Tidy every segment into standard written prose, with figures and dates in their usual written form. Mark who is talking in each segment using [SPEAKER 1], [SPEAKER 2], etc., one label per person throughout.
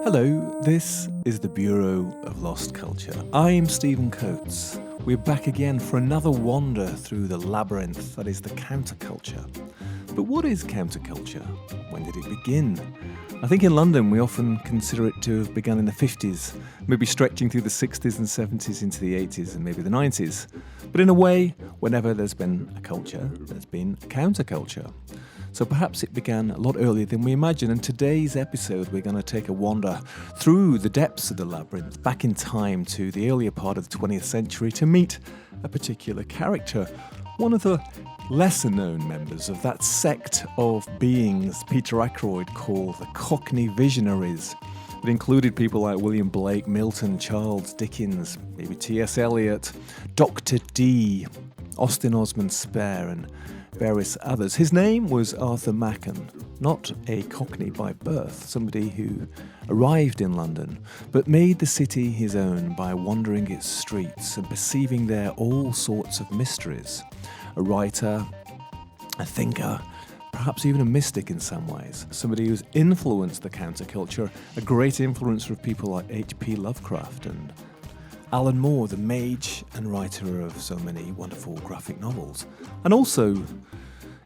[SPEAKER 1] Hello, this is the Bureau of Lost Culture. I'm Stephen Coates. We're back again for another wander through the labyrinth that is the counterculture. But what is counterculture? When did it begin? I think in London we often consider it to have begun in the 50s, maybe stretching through the 60s and 70s into the 80s and maybe the 90s. But in a way, whenever there's been a culture, there's been a counterculture. So perhaps it began a lot earlier than we imagine, and today's episode we're going to take a wander through the depths of the labyrinth, back in time to the earlier part of the 20th century to meet a particular character, one of the lesser known members of that sect of beings Peter Ackroyd called the cockney visionaries. It included people like William Blake, Milton, Charles Dickens, maybe T.S. Eliot, Dr. Dee, Austin Osman Spare, and various others. His name was Arthur Machen, not a cockney by birth, somebody who arrived in London, but made the city his own by wandering its streets and perceiving there all sorts of mysteries. A writer, a thinker, perhaps even a mystic in some ways. Somebody who's influenced the counterculture, a great influencer of people like H.P. Lovecraft and Alan Moore, the mage and writer of so many wonderful graphic novels. And also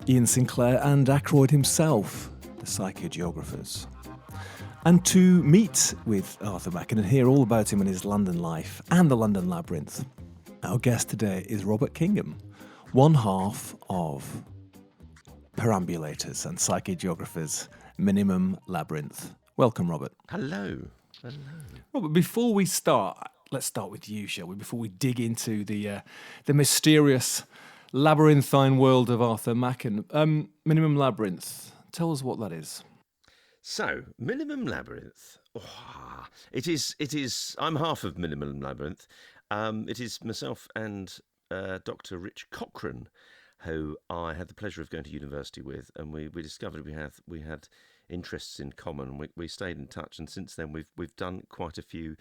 [SPEAKER 1] Ian Sinclair and Ackroyd himself, the psycho-geographers. And to meet with Arthur Machen and hear all about him and his London life and the London Labyrinth, our guest today is Robert Kingham, one half of Perambulators and psycho-geographers Minimum Labyrinth. Welcome, Robert.
[SPEAKER 2] Hello.
[SPEAKER 1] Robert, before we start, let's start with you, shall we? Before we dig into the mysterious labyrinthine world of Arthur Machen. Minimum Labyrinth. Tell us what that is.
[SPEAKER 2] So, Minimum Labyrinth. It is. I'm half of Minimum Labyrinth. It is myself and Dr. Rich Cochrane, who I had the pleasure of going to university with, and we discovered we had interests in common. We stayed in touch, and since then we've done quite a few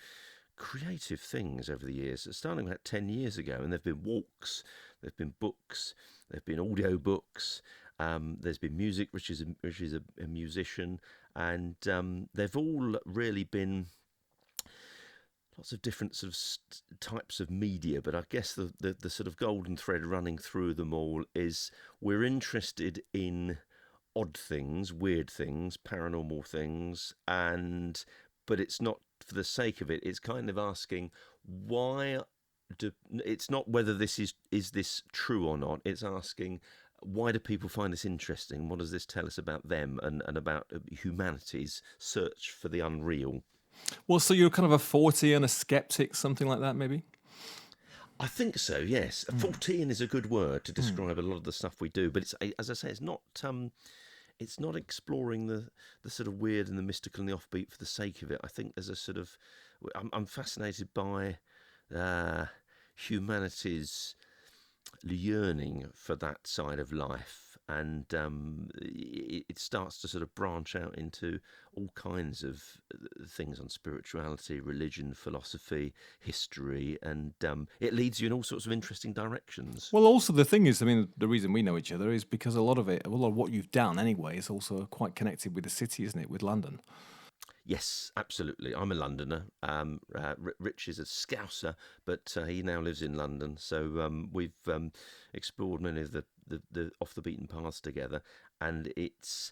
[SPEAKER 2] creative things over the years, starting about 10 years ago, and there have been walks, there have been books, there have been audio books, there's been music, which is a musician, and they've all really been lots of different sort of types of media, but I guess the sort of golden thread running through them all is we're interested in odd things, weird things, paranormal things, but it's not for the sake of it. It's kind of asking it's not whether this is this true or not. It's asking, why do people find this interesting? What does this tell us about them and about humanity's search for the unreal?
[SPEAKER 1] Well, so you're kind of a Fortean, a skeptic, something like that, maybe?
[SPEAKER 2] I think so, yes. Fortean is a good word to describe a lot of the stuff we do, but it's, as I say, it's not exploring the sort of weird and the mystical and the offbeat for the sake of it. I think there's a sort of... I'm fascinated by humanity's yearning for that side of life, and it starts to sort of branch out into all kinds of things on spirituality, religion, philosophy, history, and it leads you in all sorts of interesting directions.
[SPEAKER 1] Well, also the thing is, I mean, the reason we know each other is because a lot of what you've done anyway is also quite connected with the city, isn't it, with London?
[SPEAKER 2] Yes, absolutely. I'm a Londoner. Rich is a Scouser, but he now lives in London. So we've explored many of the off the beaten paths together, and it's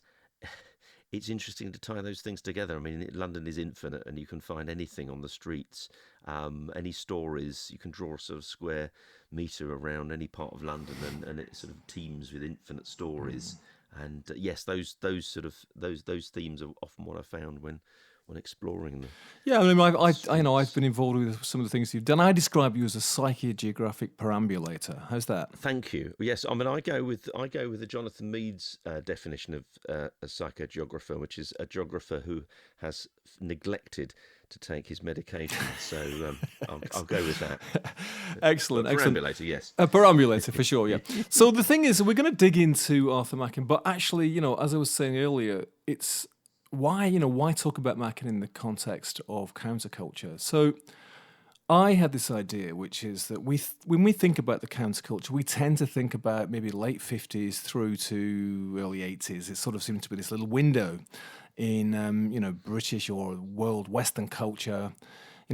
[SPEAKER 2] interesting to tie those things together. I mean, London is infinite, and you can find anything on the streets, any stories. You can draw a sort of square metre around any part of London, and it sort of teems with infinite stories. And yes, those themes are often what I found when exploring them.
[SPEAKER 1] Yeah, I mean, I've been involved with some of the things you've done. I describe you as a psycho-geographic perambulator. How's that?
[SPEAKER 2] Thank you. Yes, I mean, I go with the Jonathan Mead's definition of a psycho-geographer, which is a geographer who has neglected to take his medication. So I'll go with that.
[SPEAKER 1] Excellent.
[SPEAKER 2] Perambulator, yes.
[SPEAKER 1] A perambulator, for sure, yeah. So the thing is, we're going to dig into Arthur Machen, but actually, as I was saying earlier, it's why talk about Machen in the context of counterculture? So I had this idea, which is that when we think about the counterculture, we tend to think about maybe late 50s through to early 80s. It sort of seemed to be this little window in British or world Western culture,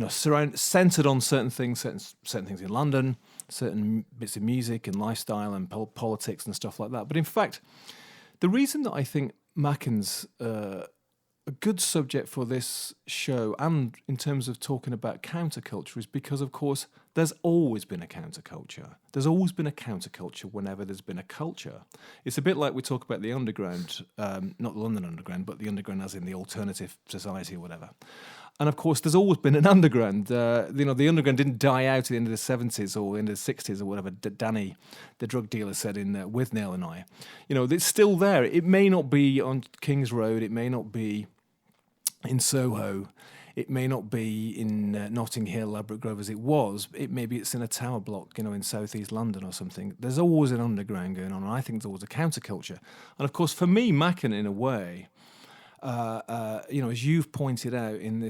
[SPEAKER 1] centered on certain things in London, certain bits of music and lifestyle and politics and stuff like that. But in fact, the reason that I think Machen's a good subject for this show, and in terms of talking about counterculture, is because, of course, there's always been a counterculture. There's always been a counterculture whenever there's been a culture. It's a bit like we talk about the underground, not the London Underground, but the underground as in the alternative society or whatever. And of course, there's always been an underground. The underground didn't die out at the end of the 70s or into the 60s or whatever Danny, the drug dealer, said in With Nail and I. It's still there. It may not be on King's Road. It may not be in Soho. It may not be in Notting Hill, Ladbroke Grove as it was. Maybe it's in a tower block, in southeast London or something. There's always an underground going on, and I think there's always a counterculture. And of course, for me, Machen, in a way, as you've pointed out in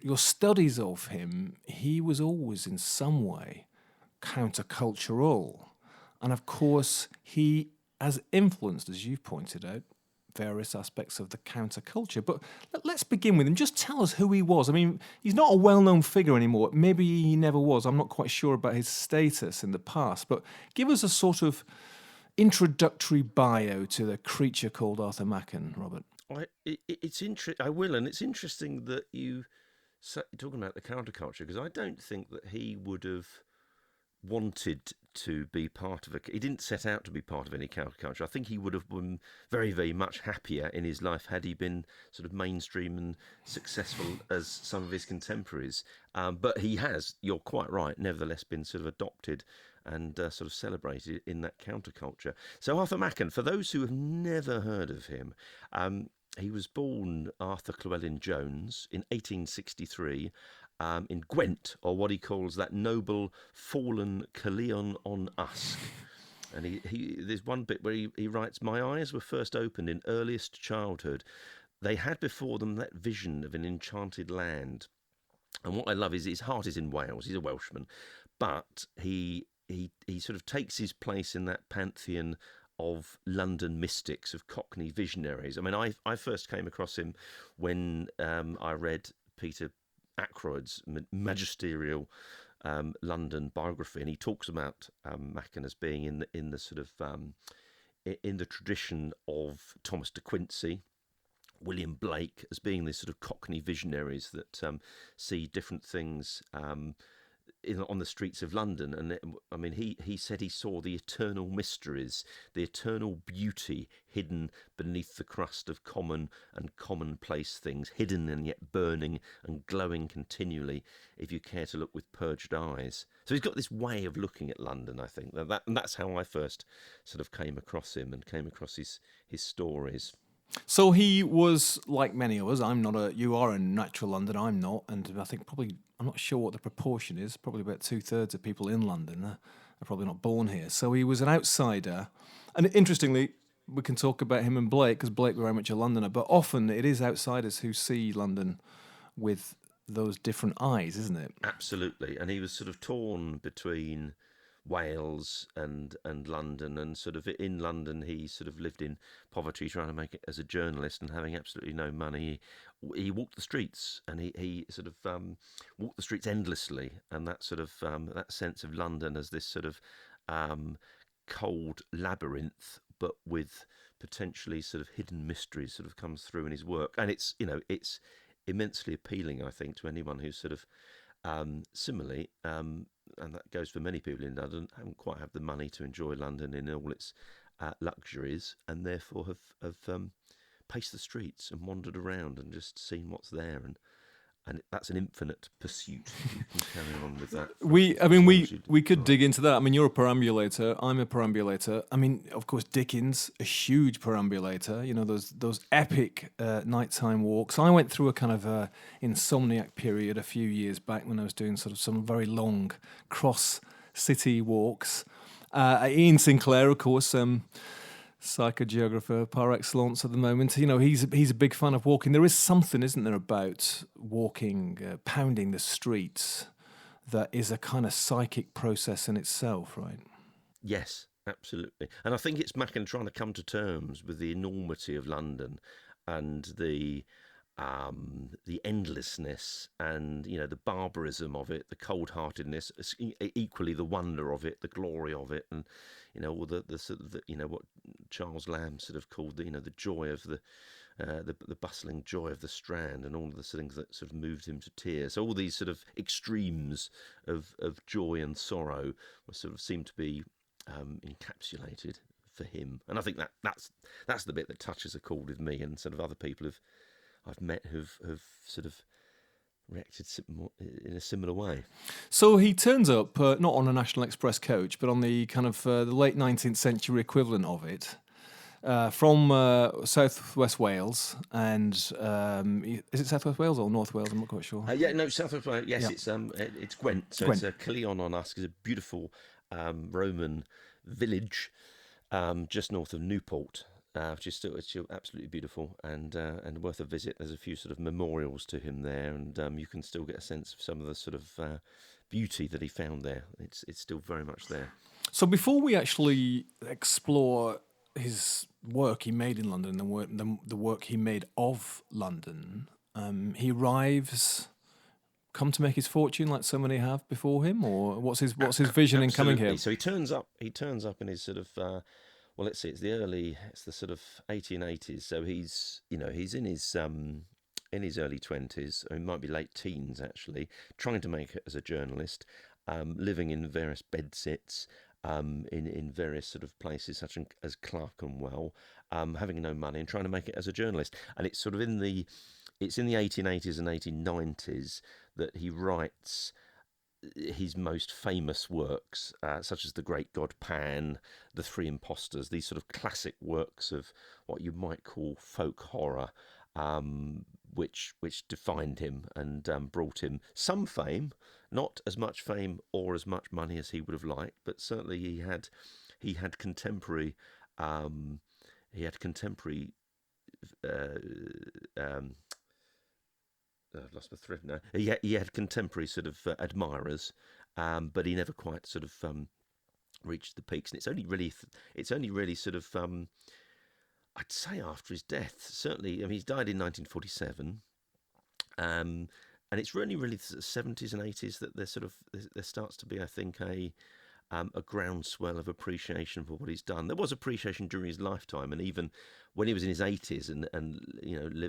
[SPEAKER 1] your studies of him, he was always in some way countercultural. And of course, he has influenced, as you've pointed out, various aspects of the counterculture. But let's begin with him. Just tell us who he was. I mean, he's not a well-known figure anymore. Maybe he never was. I'm not quite sure about his status in the past. But give us a sort of introductory bio to the creature called Arthur Machen, Robert.
[SPEAKER 2] I will, and it's interesting that you're talking about the counterculture, because I don't think that he would have wanted to be part of he didn't set out to be part of any counterculture. I think he would have been very, very much happier in his life had he been sort of mainstream and successful as some of his contemporaries. But he has, you're quite right, nevertheless been sort of adopted and sort of celebrated in that counterculture. So Arthur Machen, for those who have never heard of him, he was born Arthur Llewellyn Jones in 1863 in Gwent, or what he calls that noble fallen Caerleon on Usk. And there's one bit where he writes, "My eyes were first opened in earliest childhood. They had before them that vision of an enchanted land." And what I love is his heart is in Wales. He's a Welshman, but he sort of takes his place in that pantheon of London mystics, of cockney visionaries. I mean, I first came across him when I read Peter Ackroyd's magisterial London biography, and he talks about Machen as being in the sort of in the tradition of Thomas de Quincey, William Blake, as being these sort of cockney visionaries that see different things on the streets of London. And I mean, he said he saw the eternal mysteries, the eternal beauty hidden beneath the crust of common and commonplace things, hidden and yet burning and glowing continually if you care to look with purged eyes. So he's got this way of looking at London, I think. And that's how I first sort of came across him and came across his stories.
[SPEAKER 1] So he was like many of us. You are a natural Londoner, I'm not. And I think I'm not sure what the proportion is. Probably about 2/3 of people in London are probably not born here. So he was an outsider. And interestingly, we can talk about him and Blake, because Blake was very much a Londoner. But often it is outsiders who see London with those different eyes, isn't it?
[SPEAKER 2] Absolutely. And he was sort of torn between Wales and London, and sort of in London he sort of lived in poverty, trying to make it as a journalist and having absolutely no money. He walked the streets, and he sort of walked the streets endlessly, and that sort of that sense of London as this sort of cold labyrinth, but with potentially sort of hidden mysteries, sort of comes through in his work. And it's immensely appealing, I think, to anyone who's sort of similarly, and that goes for many people in London, haven't quite had the money to enjoy London in all its luxuries, and therefore have paced the streets and wandered around and just seen what's there, and that's an infinite pursuit. You can carry on with that.
[SPEAKER 1] We could dig into that. I mean, you're a perambulator. I'm a perambulator. I mean, of course, Dickens, a huge perambulator. Those epic nighttime walks. I went through a kind of insomniac period a few years back when I was doing sort of some very long cross-city walks. Ian Sinclair, of course, psycho-geographer par excellence at the moment. He's a big fan of walking. There is something, isn't there, about walking, pounding the streets, that is a kind of psychic process in itself, right?
[SPEAKER 2] Yes, absolutely. And I think it's Machen trying to come to terms with the enormity of London, and the endlessness, and the barbarism of it, the cold-heartedness, equally the wonder of it, the glory of it, and all the sort of what Charles Lamb sort of called the joy of the bustling joy of the Strand, and all of the things that sort of moved him to tears. So all these sort of extremes of joy and sorrow were sort of seem to be encapsulated for him, and I think that's the bit that touches a chord with me, and sort of other people I've met who've sort of reacted in a similar way.
[SPEAKER 1] So he turns up not on a National Express coach, but on the kind of the late 19th century equivalent of it, from southwest Wales, and is it southwest Wales or North Wales? I'm not quite sure.
[SPEAKER 2] Southwest Wales. Yes, yeah. It's Gwent. So Gwent. It's Caerleon on Usk is a beautiful Roman village just north of Newport. Which is still absolutely beautiful and worth a visit. There's a few sort of memorials to him there, and you can still get a sense of some of the sort of beauty that he found there. It's still very much there.
[SPEAKER 1] So before we actually explore his work he made in London, the work he made of London, he arrives, come to make his fortune like so many have before him, or what's his vision in coming here?
[SPEAKER 2] So he turns up in his sort of. Well, let's see. It's the sort of 1880s. So he's in his early 20s. Or he might be late teens actually. Trying to make it as a journalist, living in various bedsit, in various sort of places such as Clerkenwell, having no money and trying to make it as a journalist. And it's sort of in the 1880s and 1890s that he writes his most famous works, such as The Great God Pan, The Three Impostors, these sort of classic works of what you might call folk horror, which defined him and brought him some fame, not as much fame or as much money as he would have liked, but certainly he had contemporary I've lost my thread now. He had contemporary sort of admirers, but he never quite sort of reached the peaks. And it's only really sort of I'd say after his death. Certainly, I mean, he's died in 1947, and it's really the 70s and 80s that there starts to be, I think, a groundswell of appreciation for what he's done. There was appreciation during his lifetime, and even when he was in his 80s and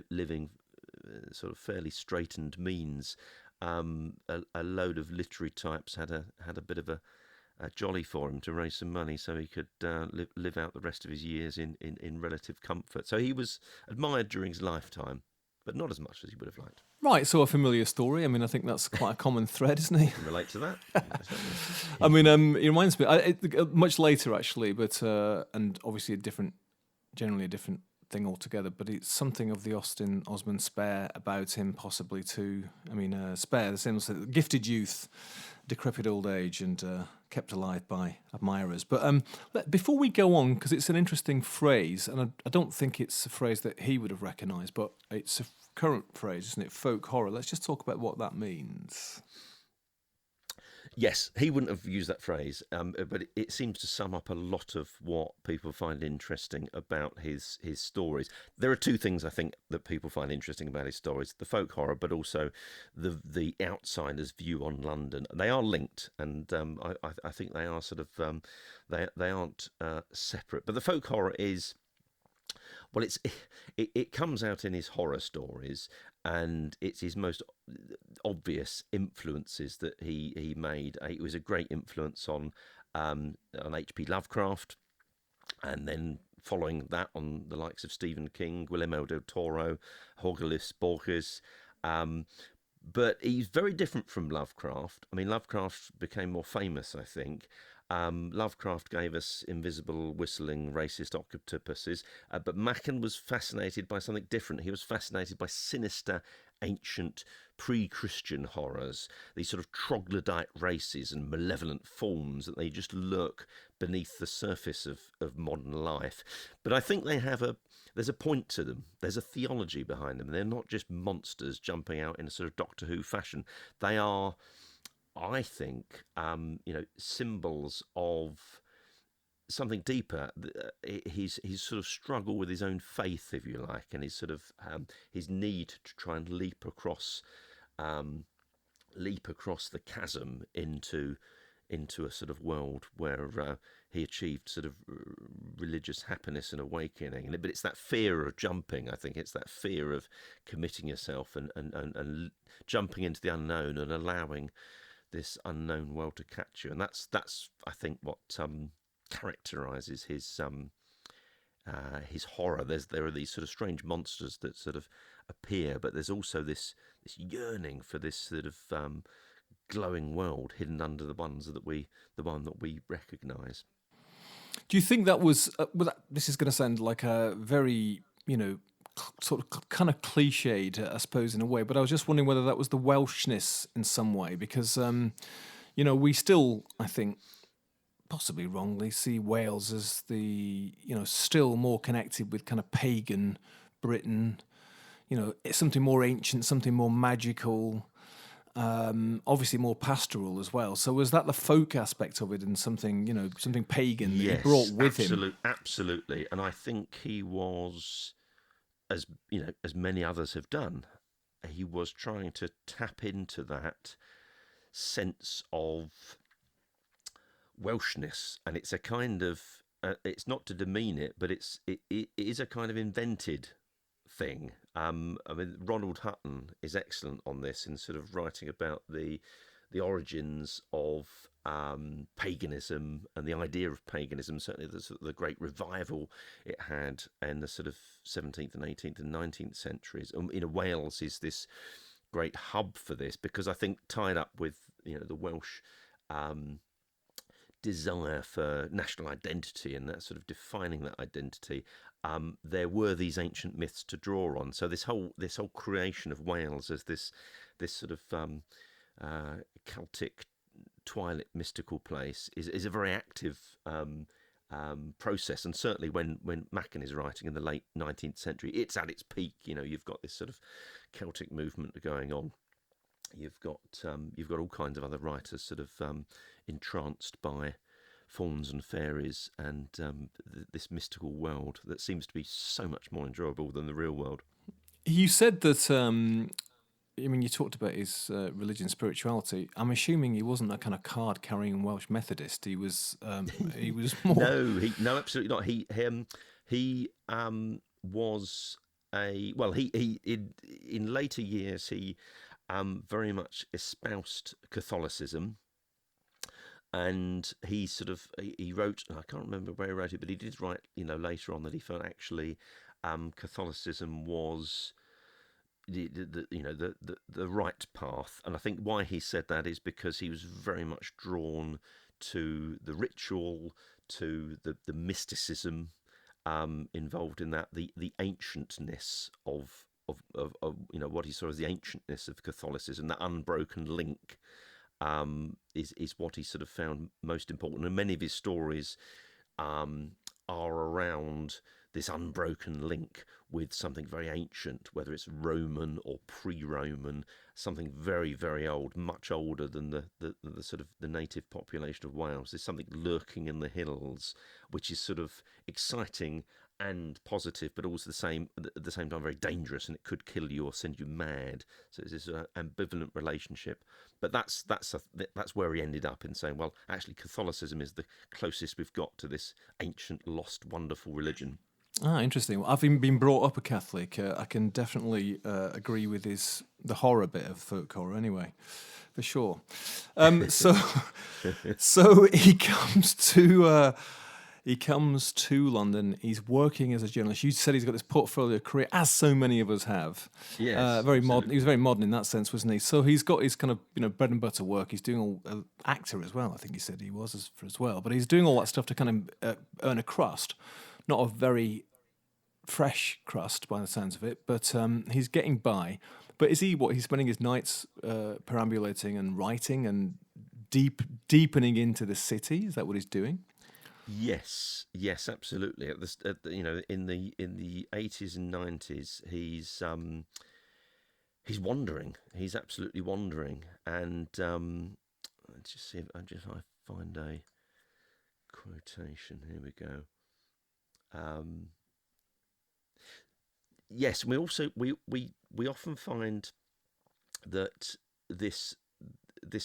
[SPEAKER 2] living sort of fairly straitened means, a load of literary types had a bit of a jolly for him to raise some money so he could live out the rest of his years in relative comfort. So he was admired during his lifetime, but not as much as he would have liked.
[SPEAKER 1] Right, so a familiar story. I mean, I think that's quite a common thread, isn't he?
[SPEAKER 2] I can relate to that.
[SPEAKER 1] I mean, it reminds me, much later actually, but and obviously generally a different thing altogether, but it's something of the Austin Osman Spare about him possibly too. I mean, Spare, the same as gifted youth, decrepit old age, and kept alive by admirers. But before we go on, because it's an interesting phrase, and I don't think it's a phrase that he would have recognised, but it's a current phrase, isn't it? Folk horror. Let's just talk about what that means.
[SPEAKER 2] Yes, he wouldn't have used that phrase, but it seems to sum up a lot of what people find interesting about his stories. There are two things I think that people find interesting about his stories: the folk horror, but also the outsider's view on London. They are linked, and I think they are sort of they aren't separate. But the folk horror is. Well, it comes out in his horror stories, and it's his most obvious influences that he made. It was a great influence on H.P. Lovecraft, and then following that on the likes of Stephen King, Guillermo del Toro, Jorge Luis Borges. But he's very different from Lovecraft. I mean, Lovecraft became more famous, I think. Lovecraft gave us invisible, whistling, racist octopuses, but Machen was fascinated by something different. He was fascinated by sinister, ancient, pre-Christian horrors, these sort of troglodyte races and malevolent forms that they just lurk beneath the surface of modern life. But I think there's a point to them. There's a theology behind them. They're not just monsters jumping out in a sort of Doctor Who fashion. They are, I think, symbols of something deeper. He's sort of struggle with his own faith, if you like, and his sort of his need to try and um, leap across the chasm into a sort of world where he achieved sort of religious happiness and awakening. But it's that fear of jumping. I think it's that fear of committing yourself and jumping into the unknown and allowing this unknown world to catch you. And that's I think what characterizes his horror. There are these sort of strange monsters that sort of appear, but there's also this yearning for this sort of glowing world hidden under the one that we recognise.
[SPEAKER 1] Do you think that was? This is going to sound like a very, sort of kind of cliched, I suppose, in a way. But I was just wondering whether that was the Welshness in some way, because we still, I think, possibly wrongly, see Wales as the still more connected with kind of pagan Britain. It's something more ancient, something more magical. Obviously more pastoral as well. So was that the folk aspect of it, and something pagan that he brought with him?
[SPEAKER 2] Absolutely. And I think he was, as many others have done, he was trying to tap into that sense of Welshness, and it's a kind of it's not to demean it, but it is a kind of invented thing. I mean, Ronald Hutton is excellent on this in sort of writing about the origins of paganism and the idea of paganism. Certainly, the great revival it had in the sort of 17th and 18th and 19th centuries. Wales is this great hub for this, because I think tied up with the Welsh desire for national identity and that sort of defining that identity, there were these ancient myths to draw on. So this whole creation of Wales as this sort of Celtic twilight mystical place is a very active process. And certainly when Machen is writing in the late 19th century, it's at its peak. You've got this sort of Celtic movement going on. You've got all kinds of other writers sort of entranced by fauns and fairies and this mystical world that seems to be so much more enjoyable than the real world.
[SPEAKER 1] You said that. You talked about his religion, spirituality. I'm assuming he wasn't a kind of card-carrying Welsh Methodist. He was. He was more.
[SPEAKER 2] No, absolutely not. He was a He in later years he very much espoused Catholicism. And he wrote, I can't remember where he wrote it, but he did write, later on, that he felt actually Catholicism was the right path. And I think why he said that is because he was very much drawn to the ritual, to the mysticism involved in that, the ancientness of what he saw as the ancientness of Catholicism, that unbroken link. Is what he sort of found most important, and many of his stories are around this unbroken link with something very ancient, whether it's Roman or pre-Roman, something very, very old, much older than the sort of the native population of Wales. There's something lurking in the hills, which is sort of exciting and positive, but also at the same time very dangerous, and it could kill you or send you mad. So it's this ambivalent relationship. But that's where he ended up, in saying, well, actually, Catholicism is the closest we've got to this ancient, lost, wonderful religion.
[SPEAKER 1] Ah, interesting. Well, having been brought up a Catholic, I can definitely agree with the horror bit of folk horror, anyway, for sure. So he comes to. He comes to London. He's working as a journalist. You said he's got this portfolio career, as so many of us have.
[SPEAKER 2] Yes,
[SPEAKER 1] very modern. He was very modern in that sense, wasn't he? So he's got his kind of bread and butter work. He's doing all actor as well. I think he said he was as well. But he's doing all that stuff to kind of earn a crust, not a very fresh crust by the sounds of it. But he's getting by. But is he he's spending his nights perambulating and writing and deepening into the city? Is that what he's doing?
[SPEAKER 2] Yes, absolutely. In the 80s and 90s, he's wandering. He's absolutely wandering. And let's just see if I find a quotation. Here we go. Yes, we also we often find that this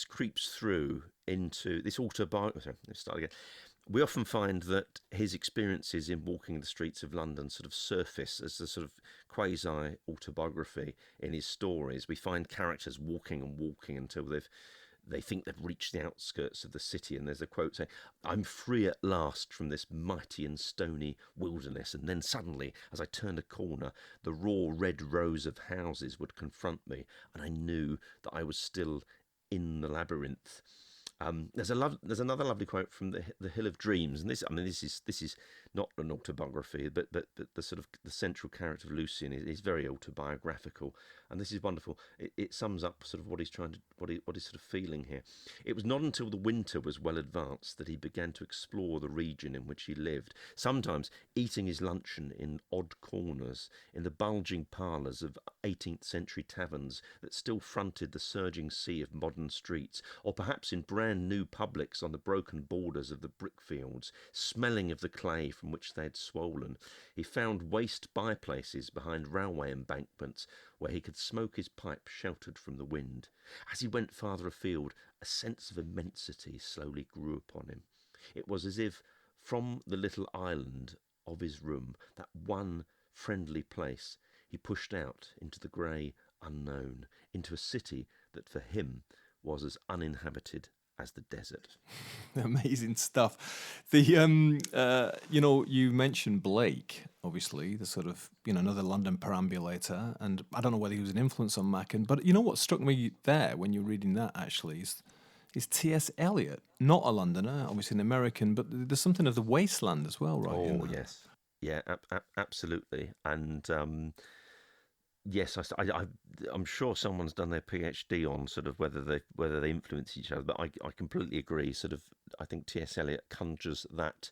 [SPEAKER 2] creeps through into this autobiography. Sorry, let's start again. We often find that his experiences in walking the streets of London sort of surface as a sort of quasi-autobiography in his stories. We find characters walking and walking until they think they've reached the outskirts of the city, and there's a quote saying, "I'm free at last from this mighty and stony wilderness," and then suddenly, as I turned a corner, the raw red rows of houses would confront me, and I knew that I was still in the labyrinth. There's another lovely quote from the Hill of Dreams, and this is not an autobiography, but the sort of the central character of Lucian is very autobiographical, and this is wonderful. It sums up sort of what he's sort of feeling here. It was not until the winter was well advanced that he began to explore the region in which he lived, sometimes eating his luncheon in odd corners, in the bulging parlours of 18th century taverns that still fronted the surging sea of modern streets, or perhaps in brand new publics on the broken borders of the brickfields, smelling of the clay from which they had swollen. He found waste by-places behind railway embankments where he could smoke his pipe sheltered from the wind. As he went farther afield, a sense of immensity slowly grew upon him. It was as if from the little island of his room, that one friendly place, he pushed out into the grey unknown, into a city that for him was as uninhabited as the desert.
[SPEAKER 1] Amazing stuff. The you mentioned Blake, obviously, the sort of another London perambulator, and I don't know whether he was an influence on Machen, but what struck me there when you're reading that actually is T.S. Eliot, not a Londoner, obviously an American, but there's something of the wasteland as well, right?
[SPEAKER 2] Oh yes, yeah, absolutely, and. Yes, I'm sure someone's done their PhD on sort of whether they influence each other, but I completely agree. Sort of, I think T.S. Eliot conjures that.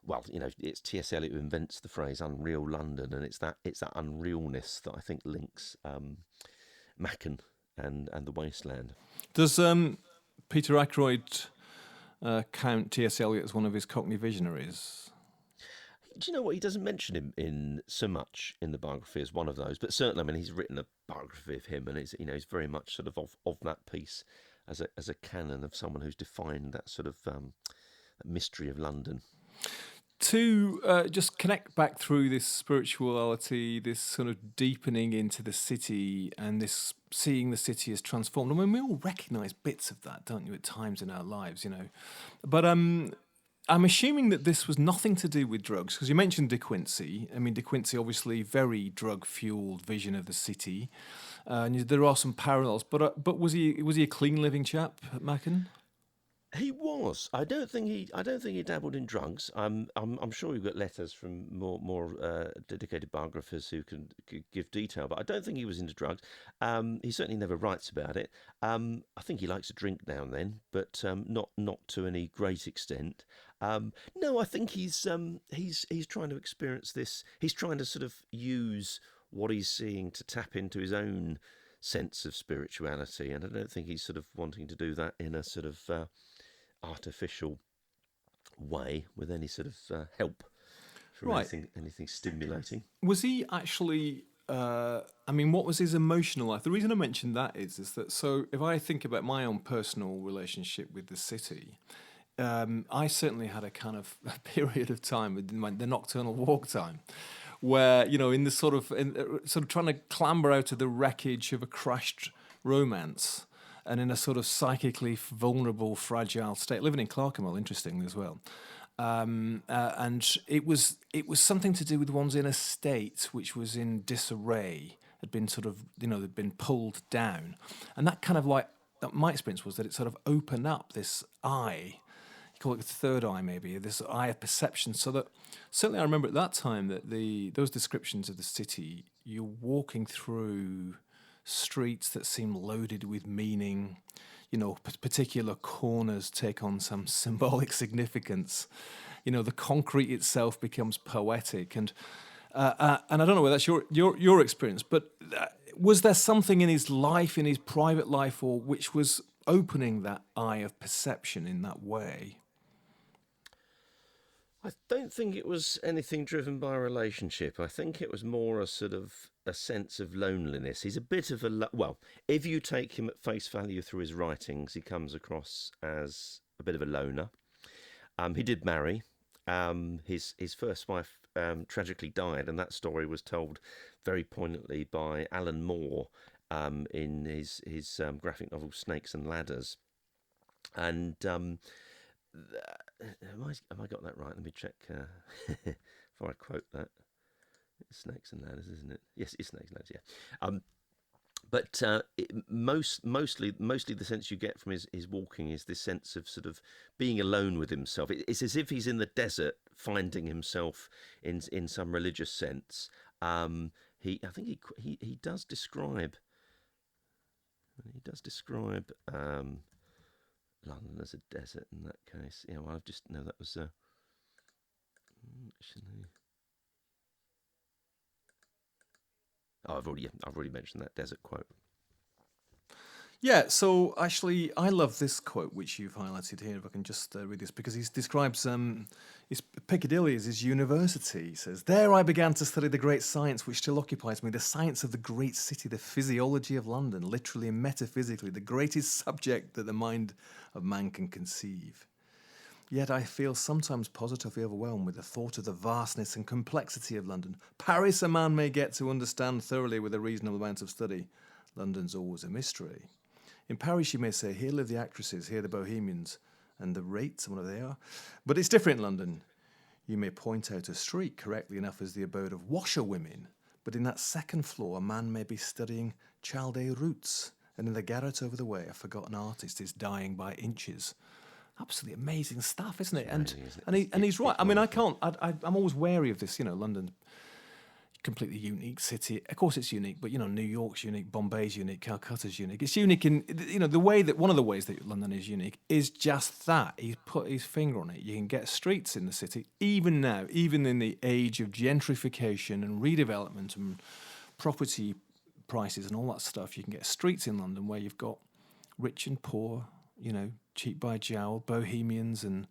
[SPEAKER 2] Well, it's T.S. Eliot who invents the phrase "unreal London," and it's that unrealness that I think links Machen and the wasteland.
[SPEAKER 1] Does Peter Ackroyd count T.S. Eliot as one of his cockney visionaries?
[SPEAKER 2] Do you know what? He doesn't mention him in so much in the biography as one of those, but certainly, I mean, he's written a biography of him, and he's very much sort of that piece as a canon of someone who's defined that sort of that mystery of London.
[SPEAKER 1] To just connect back through this spirituality, this sort of deepening into the city, and this seeing the city as transformed. I mean, we all recognise bits of that, don't you, at times in our lives, But I'm assuming that this was nothing to do with drugs, because you mentioned De Quincey. I mean, De Quincey, obviously, very drug-fueled vision of the city, and there are some parallels. But was he a clean living chap, Machen?
[SPEAKER 2] He was. I don't think he dabbled in drugs. I'm sure you've got letters from more dedicated biographers who can give detail, but I don't think he was into drugs. He certainly never writes about it. I think he likes to drink now and then, but not to any great extent. No, I think he's trying to experience this. He's trying to sort of use what he's seeing to tap into his own sense of spirituality, and I don't think he's sort of wanting to do that in a sort of artificial way with any sort of help from anything stimulating.
[SPEAKER 1] Was he actually? What was his emotional life? The reason I mentioned that is that so if I think about my own personal relationship with the city. I certainly had a kind of a period of time with the nocturnal walk time, where in the sort of trying to clamber out of the wreckage of a crashed romance, and in a sort of psychically vulnerable, fragile state, living in Clerkenwell, interestingly as well. And it was something to do with one's inner state, which was in disarray, had been sort of had been pulled down, and that kind of my experience was that it sort of opened up this eye. Call it the third eye, maybe, this eye of perception. So that certainly I remember at that time that those descriptions of the city, you're walking through streets that seem loaded with meaning. Particular corners take on some symbolic significance. The concrete itself becomes poetic, and I don't know whether that's your experience, but was there something in his life, in his private life, or which was opening that eye of perception in that way?
[SPEAKER 2] I don't think it was anything driven by a relationship. I think it was more a sort of a sense of loneliness. He's a bit of a well, if you take him at face value through his writings, he comes across as a bit of a loner. He did marry. His first wife tragically died, and that story was told very poignantly by Alan Moore in his graphic novel Snakes and Ladders. And have I got that right? Let me check before I quote that. It's Snakes and Ladders, isn't it? Yes, it's Snakes and Ladders. Yeah. But mostly the sense you get from his walking is this sense of sort of being alone with himself. It's as if he's in the desert finding himself in some religious sense. I think he does describe London as a desert in that case. Yeah, well, I've just no, that was actually. Oh, I've already mentioned that desert quote.
[SPEAKER 1] Yeah, so actually, I love this quote which you've highlighted here. If I can just read this, because he describes his Piccadilly as his university. He says, "There I began to study the great science which still occupies me, the science of the great city, the physiology of London, literally and metaphysically, the greatest subject that the mind of man can conceive. Yet I feel sometimes positively overwhelmed with the thought of the vastness and complexity of London. Paris a man may get to understand thoroughly with a reasonable amount of study. London's always a mystery. In Paris, you may say, here live the actresses, here the bohemians, and the rates, whatever they are. But it's different in London. You may point out a street correctly enough as the abode of washerwomen, but in that second floor, a man may be studying Chaldee roots, and in the garret over the way, a forgotten artist is dying by inches." Absolutely amazing stuff, isn't it?
[SPEAKER 2] Amazing, isn't it?
[SPEAKER 1] And he's right. I mean, I'm always wary of this. London's completely unique city. Of course, it's unique, but New York's unique, Bombay's unique, Calcutta's unique. It's unique in the way that one of the ways that London is unique is just that he's put his finger on it. You can get streets in the city even now, even in the age of gentrification and redevelopment and property prices and all that stuff. You can get streets in London where you've got rich and poor, cheap by jowl, bohemians and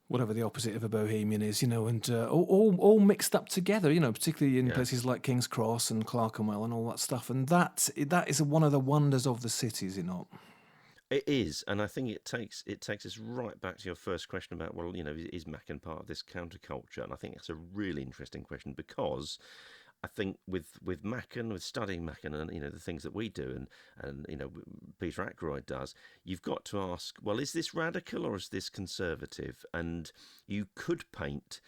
[SPEAKER 1] whatever the opposite of a bohemian is, and all mixed up together, particularly in places like King's Cross and Clerkenwell and all that stuff. And that is one of the wonders of the city, is it not?
[SPEAKER 2] It is, and I think it takes us right back to your first question about, well, is Machen part of this counterculture? And I think that's a really interesting question, because I think with Machen, with studying Machen, and the things that we do, and Peter Ackroyd does, you've got to ask, well, is this radical or is this conservative? And you could paint,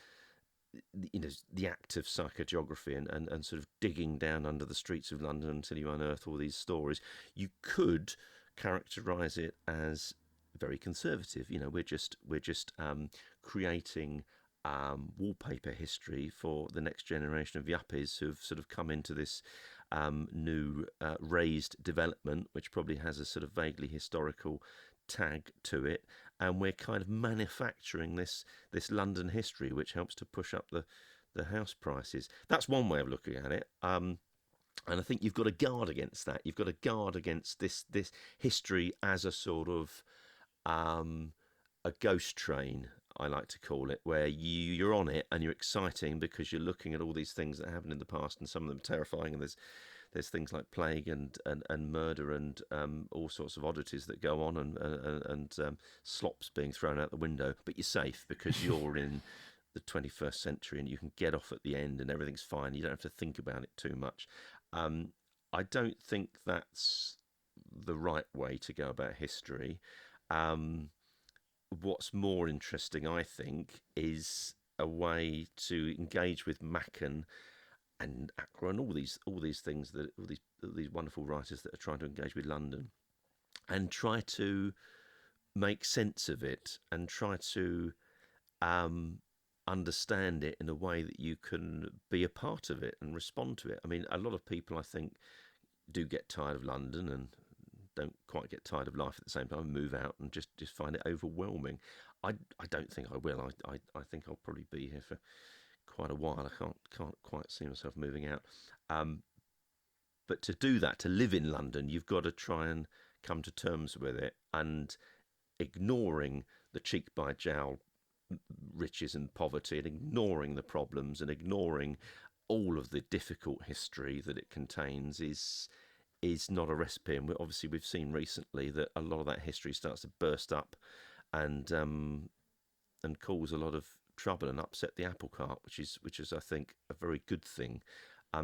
[SPEAKER 2] the act of psycho-geography and sort of digging down under the streets of London until you unearth all these stories. You could characterise it as very conservative. We're just creating wallpaper history for the next generation of yuppies who've sort of come into this new raised development, which probably has a sort of vaguely historical tag to it, and we're kind of manufacturing this London history, which helps to push up the house prices. That's one way of looking at it. And I think you've got to guard against that. You've got to guard against this history as a sort of a ghost train, I like to call it, where you're on it and you're exciting because you're looking at all these things that happened in the past, and some of them are terrifying, and there's things like plague and murder and all sorts of oddities that go on, and slops being thrown out the window. But you're safe because you're in the 21st century and you can get off at the end and everything's fine. You don't have to think about it too much. I don't think that's the right way to go about history. What's more interesting, I think, is a way to engage with Machen and Ackroyd and all these things that all these wonderful writers that are trying to engage with London, and try to make sense of it and try to understand it in a way that you can be a part of it and respond to it. I mean, a lot of people, I think, do get tired of London and don't quite get tired of life at the same time, move out and just find it overwhelming. I don't think I will. I think I'll probably be here for quite a while. I can't quite see myself moving out. But to do that, to live in London, you've got to try and come to terms with it, and ignoring the cheek by jowl riches and poverty, and ignoring the problems and ignoring all of the difficult history that it contains is not a recipe. And obviously we've seen recently that a lot of that history starts to burst up and cause a lot of trouble and upset the apple cart, which is I think a very good thing.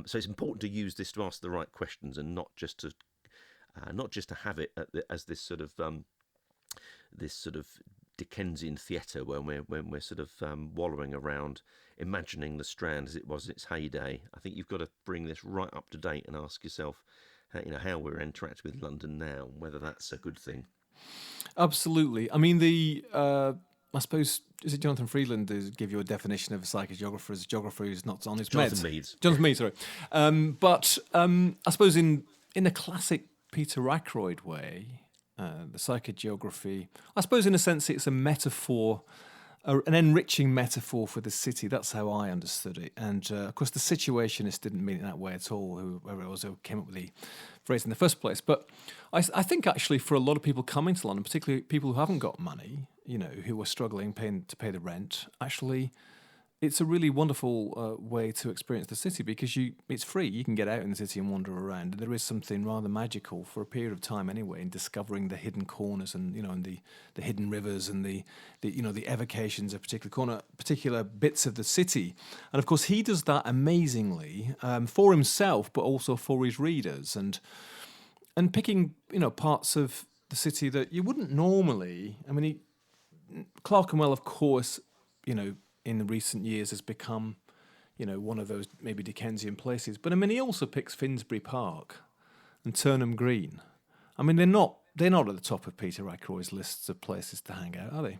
[SPEAKER 2] So it's important to use this to ask the right questions and not just to have it as this sort of Dickensian theatre when we're sort of wallowing around imagining the Strand as it was in its heyday. I think you've got to bring this right up to date and ask yourself, how we're interacting with London now, and whether that's a good thing.
[SPEAKER 1] Absolutely. I mean, I suppose, is it Jonathan Freeland who give you a definition of a psycho-geographer as a geographer who's not on his
[SPEAKER 2] Jonathan
[SPEAKER 1] meds?
[SPEAKER 2] Meads.
[SPEAKER 1] Jonathan Meads, sorry. But I suppose in the classic Peter Ackroyd way, the psychogeography, I suppose in a sense it's a metaphor, an enriching metaphor for the city. That's how I understood it. And of course the Situationist didn't mean it that way at all, whoever it was who came up with the phrase in the first place. But I think actually for a lot of people coming to London, particularly people who haven't got money, who are struggling to pay the rent, actually it's a really wonderful way to experience the city because it's free. You can get out in the city and wander around. And there is something rather magical for a period of time anyway in discovering the hidden corners and and the hidden rivers and the evocations of particular bits of the city. And of course he does that amazingly for himself, but also for his readers and picking parts of the city that you wouldn't normally. I mean, Clerkenwell, of course, in the recent years has become, one of those maybe Dickensian places. But I mean, he also picks Finsbury Park and Turnham Green. I mean, they're not at the top of Peter Ackroyd's lists of places to hang out, are they?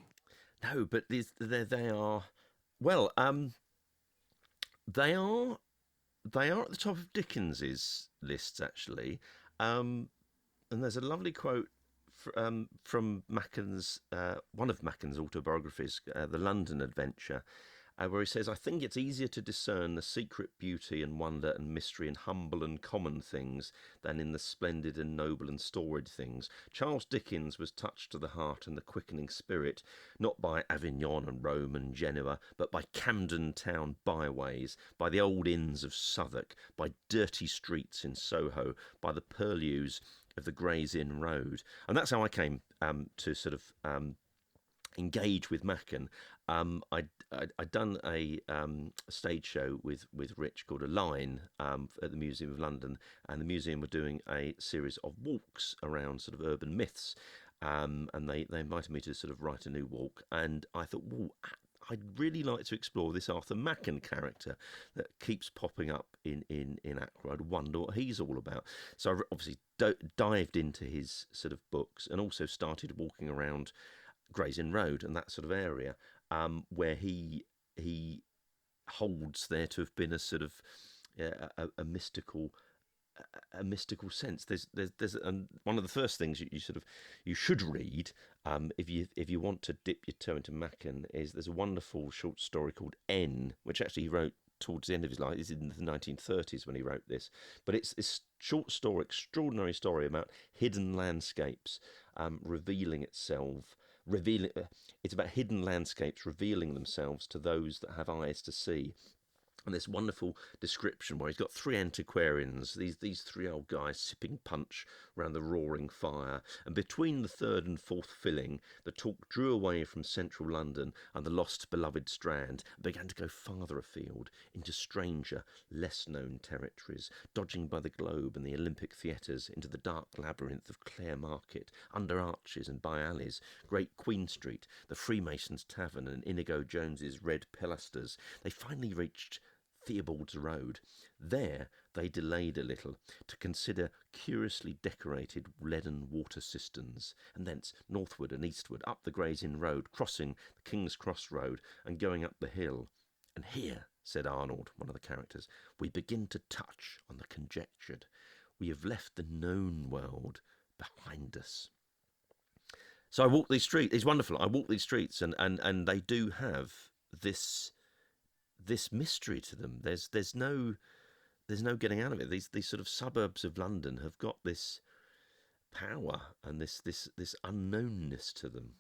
[SPEAKER 2] No, but they are. Well, they are at the top of Dickens's lists actually. And there's a lovely quote from Machen's one of Machen's autobiographies, The London Adventure, where he says, "I think it's easier to discern the secret beauty and wonder and mystery in humble and common things than in the splendid and noble and storied things. Charles Dickens was touched to the heart and the quickening spirit, not by Avignon and Rome and Genoa, but by Camden Town byways, by the old inns of Southwark, by dirty streets in Soho, by the purlieus of the Gray's Inn Road." And that's how I came to sort of engage with Machen. I'd done a stage show with Rich called A Line at the Museum of London, and the museum were doing a series of walks around sort of urban myths, and they invited me to sort of write a new walk, and I thought, well, I'd really like to explore this Arthur Machen character that keeps popping up in Ackroyd. I wonder what he's all about. So I obviously dived into his sort of books and also started walking around Gray's Inn Road and that sort of area, where he holds there to have been a sort of a mystical sense. There's one of the first things you should read if you want to dip your toe into Machen is there's a wonderful short story called N, which actually he wrote towards the end of his life. It's in the 1930s when he wrote this, but it's this short story, extraordinary story about hidden landscapes revealing itself. It's about hidden landscapes revealing themselves to those that have eyes to see. And this wonderful description where he's got three antiquarians, these three old guys sipping punch around the roaring fire. And between the third and fourth filling, the talk drew away from central London and the lost beloved Strand and began to go farther afield into stranger, less known territories, dodging by the Globe and the Olympic theatres into the dark labyrinth of Clare Market, under arches and by alleys, Great Queen Street, the Freemasons' Tavern and Inigo Jones's Red Pilasters. They finally reached Theobald's Road. There they delayed a little to consider curiously decorated leaden water cisterns, and thence northward and eastward up the Gray's Inn Road, crossing the King's Cross Road and going up the hill. "And here," said Arnold, one of the characters, "we begin to touch on the conjectured. We have left the known world behind us." So I walk these streets. It's wonderful. I walk these streets, and they do have this mystery to them. There's no getting out of it. These sort of suburbs of London have got this power and this unknownness to them.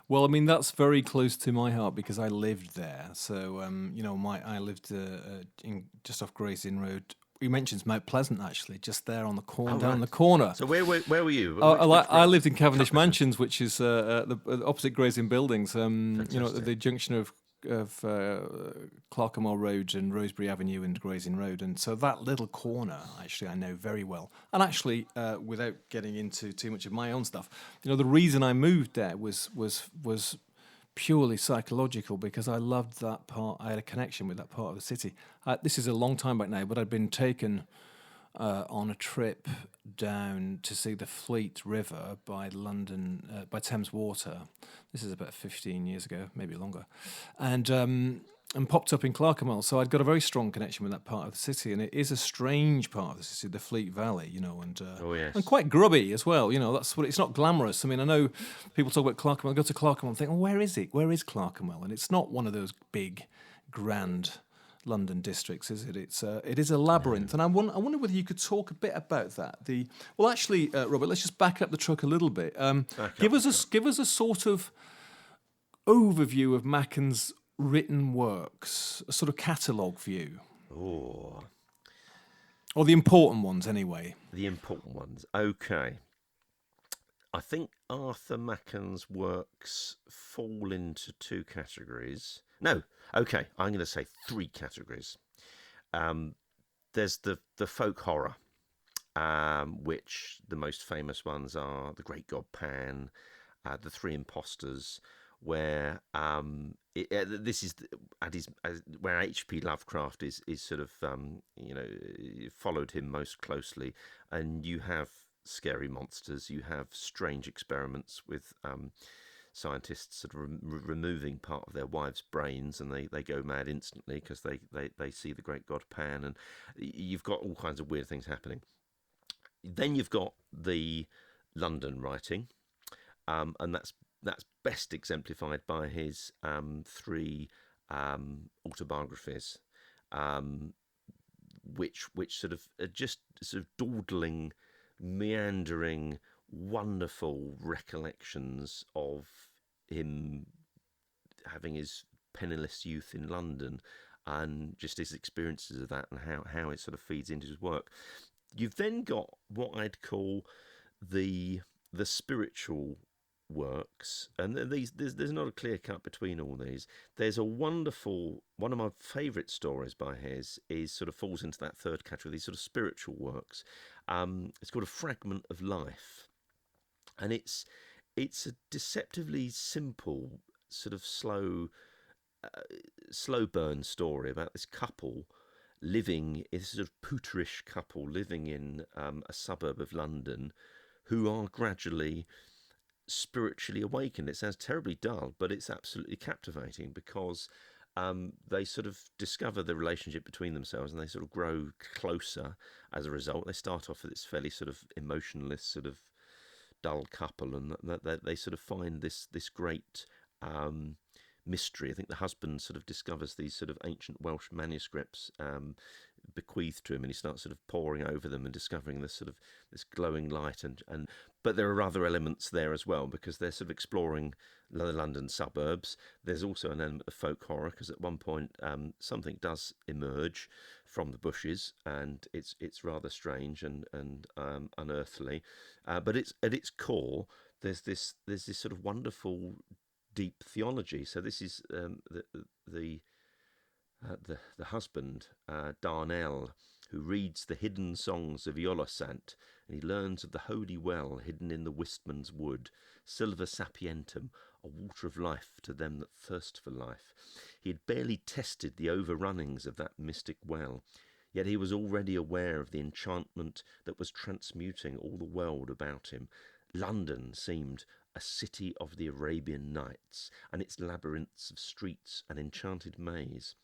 [SPEAKER 1] Well, I mean that's very close to my heart because I lived there. So I lived in just off Gray's Inn Road. You mentioned Mount Pleasant actually, just there on the corner,
[SPEAKER 2] Oh,
[SPEAKER 1] down the
[SPEAKER 2] right.
[SPEAKER 1] corner.
[SPEAKER 2] So where were you?
[SPEAKER 1] I lived in Cavendish
[SPEAKER 2] Cutler.
[SPEAKER 1] Mansions, which is the opposite Gray's Inn Buildings. At
[SPEAKER 2] Fantastic.
[SPEAKER 1] the junction of Clerkenwell Road and Rosebery Avenue and Gray's Inn Road, and so that little corner actually I know very well. And actually, without getting into too much of my own stuff, the reason I moved there was purely psychological because I loved that part. I had a connection with that part of the city. This is a long time back now, but I'd been taken on a trip down to see the Fleet River by London, by Thames Water. This is about 15 years ago, maybe longer, and popped up in Clerkenwell. So I'd got a very strong connection with that part of the city, and it is a strange part of the city, the Fleet Valley,
[SPEAKER 2] Oh, yes.
[SPEAKER 1] and quite grubby as well. That's what it's not glamorous. I mean, I know people talk about Clerkenwell. I go to Clerkenwell and think, well, where is it? Where is Clerkenwell? And it's not one of those big, grand London districts, is it? It is a labyrinth, and I wonder whether you could talk a bit about that. Robert, let's just back up the truck a little bit. Give us a sort of overview of Machen's written works, a sort of catalogue view,
[SPEAKER 2] Oh,
[SPEAKER 1] or the important ones, anyway.
[SPEAKER 2] the important ones. Okay. I think Arthur Machen's works fall into two categories. No, okay, I'm going to say three categories. There's the folk horror, which the most famous ones are The Great God Pan, The Three Impostors, where this is where H.P. Lovecraft is sort of followed him most closely, and you have scary monsters, you have strange experiments with scientists sort of removing part of their wives' brains, and they go mad instantly because they see the Great God Pan, and you've got all kinds of weird things happening. Then you've got the London writing, and that's best exemplified by his three autobiographies, which sort of are just sort of dawdling, meandering, wonderful recollections of him having his penniless youth in London and just his experiences of that and how it sort of feeds into his work. You've then got what I'd call the spiritual works, and there's not a clear cut between all these. There's a wonderful one of my favourite stories by his is sort of falls into that third category, these sort of spiritual works. It's called A Fragment of Life, and it's a deceptively simple sort of slow burn story about this couple living, this sort of pooterish couple living in a suburb of London, who are gradually spiritually awakened. It sounds terribly dull, but it's absolutely captivating because they sort of discover the relationship between themselves, and they sort of grow closer as a result. They start off with this fairly sort of emotionless, sort of dull couple, and they sort of find this great mystery. I think the husband sort of discovers these sort of ancient Welsh manuscripts bequeathed to him, and he starts sort of poring over them and discovering this sort of this glowing light, and but there are other elements there as well, because they're sort of exploring the London suburbs. There's also an element of folk horror, because at one point something does emerge from the bushes, and it's rather strange and unearthly, but it's at its core there's this sort of wonderful deep theology. So this is the husband, Darnell, who reads the hidden songs of Iolosant, and he learns of the holy well hidden in the Wistman's wood, silver sapientum, a water of life to them that thirst for life. He had barely tested the overrunnings of that mystic well, yet he was already aware of the enchantment that was transmuting all the world about him. London seemed a city of the Arabian Nights, and its labyrinths of streets an enchanted maze.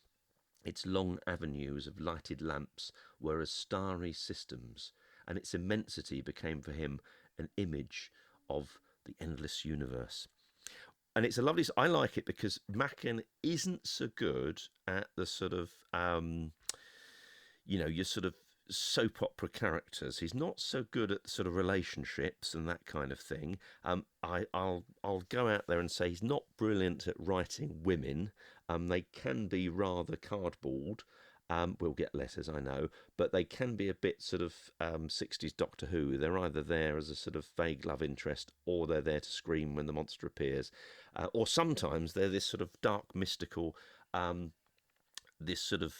[SPEAKER 2] Its long avenues of lighted lamps were as starry systems, and its immensity became for him an image of the endless universe. And it's a lovely... I like it because Machen isn't so good at the sort of... your sort of soap opera characters. He's not so good at sort of relationships and that kind of thing. I'll go out there and say he's not brilliant at writing women. They can be rather cardboard. We'll get letters, I know, but they can be a bit sort of 60s Doctor Who. They're either there as a sort of vague love interest, or they're there to scream when the monster appears, or sometimes they're this sort of dark, mystical, this sort of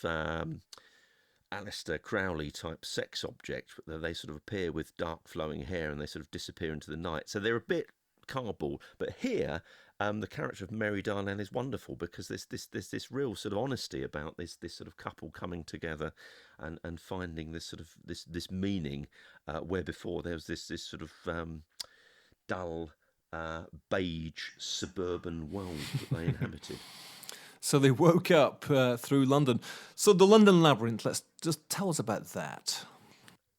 [SPEAKER 2] Aleister Crowley type sex object. They sort of appear with dark flowing hair and they sort of disappear into the night. So they're a bit cardboard. But here, the character of Mary Darnell is wonderful because there's this real sort of honesty about this sort of couple coming together and finding this sort of this meaning where before there was this sort of dull beige suburban world that they inhabited.
[SPEAKER 1] So they woke up through London. So the London Labyrinth, let's just tell us about that.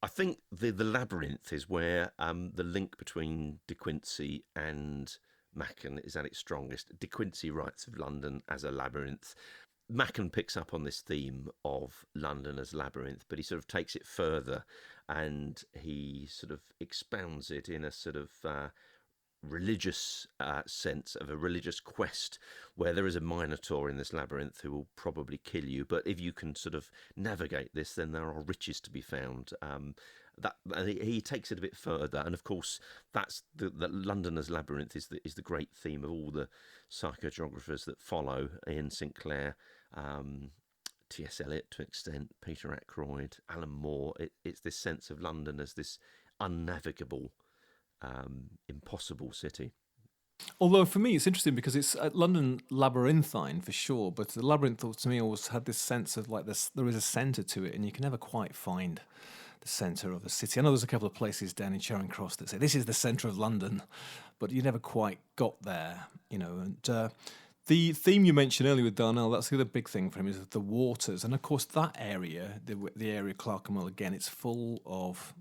[SPEAKER 2] I think the labyrinth is where the link between De Quincey and Machen is at its strongest. De Quincey writes of London as a labyrinth. Machen picks up on this theme of London as labyrinth, but he sort of takes it further and he sort of expounds it in a sort of religious sense of a religious quest where there is a minotaur in this labyrinth who will probably kill you, but if you can sort of navigate this, then there are riches to be found. That he takes it a bit further, and of course that's the London as labyrinth is the great theme of all the psycho-geographers that follow. Ian Sinclair, T.S. Eliot to an extent, Peter Ackroyd, Alan Moore. It's this sense of London as this unnavigable, impossible city.
[SPEAKER 1] Although for me it's interesting because it's London labyrinthine for sure, but the labyrinth to me always had this sense of like this, there is a centre to it and you can never quite find the centre of the city. I know there's a couple of places down in Charing Cross that say this is the centre of London, but you never quite got there, you know. And the theme you mentioned earlier with Darnell, that's the other big thing for him, is the waters. And of course that area, the area of Clerkenwell, again, it's full of,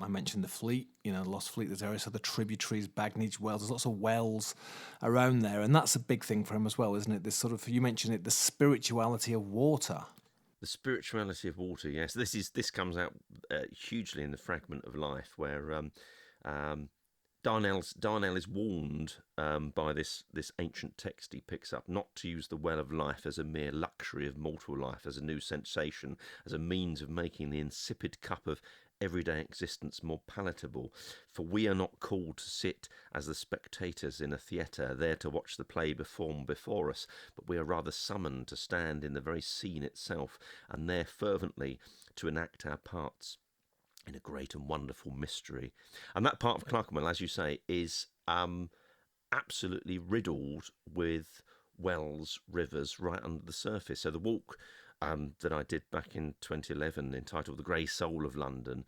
[SPEAKER 1] I mentioned the Fleet, you know, Lost Fleet, there's areas, so the tributaries, Bagnage Wells, there's lots of wells around there. And that's a big thing for him as well, isn't it? This sort of, you mentioned it, the spirituality of water.
[SPEAKER 2] The spirituality of water, yes. This comes out hugely in the Fragment of Life, where Darnell is warned by this ancient text he picks up not to use the well of life as a mere luxury of mortal life, as a new sensation, as a means of making the insipid cup of everyday existence more palatable. For we are not called to sit as the spectators in a theatre, there to watch the play performed before us, but we are rather summoned to stand in the very scene itself, and there fervently to enact our parts in a great and wonderful mystery. And that part of Clerkenwell, as you say, is absolutely riddled with wells, rivers right under the surface. So the walk that I did back in 2011, entitled The Grey Soul of London,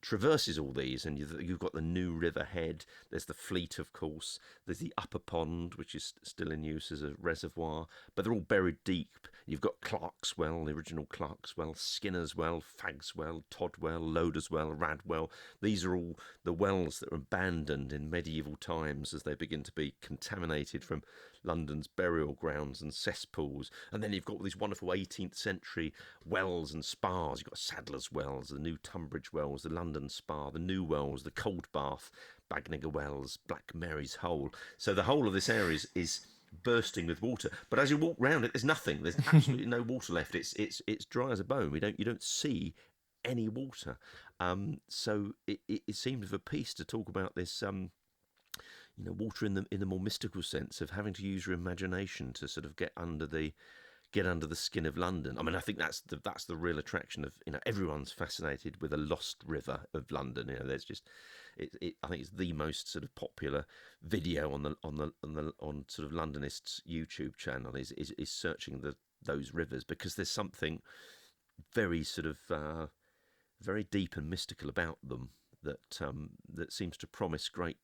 [SPEAKER 2] traverses all these, and you've got the New River Head, there's the Fleet, of course, there's the Upper Pond, which is still in use as a reservoir, but they're all buried deep. You've got Clark's Well, the original Clark's Well, Skinner's Well, Fag's Well, Todd Well, Loder's Well, Radwell. These are all the wells that are abandoned in medieval times as they begin to be contaminated from London's burial grounds and cesspools. And then you've got all these wonderful 18th century wells and spas. You've got Sadler's Wells, the New Tunbridge Wells, the London Spa, the New Wells, the Cold Bath, Bagnigger Wells, Black Mary's Hole. So the whole of this area is bursting with water. But as you walk round it, there's nothing. There's absolutely no water left. It's dry as a bone. You don't see any water. So it seemed of a piece to talk about this water in the more mystical sense of having to use your imagination to sort of get under the skin of London. I mean, I think that's the real attraction of, everyone's fascinated with a lost river of London. There's just I think it's the most sort of popular video on sort of Londonists' YouTube channel is searching those rivers, because there's something very sort of very deep and mystical about them that seems to promise great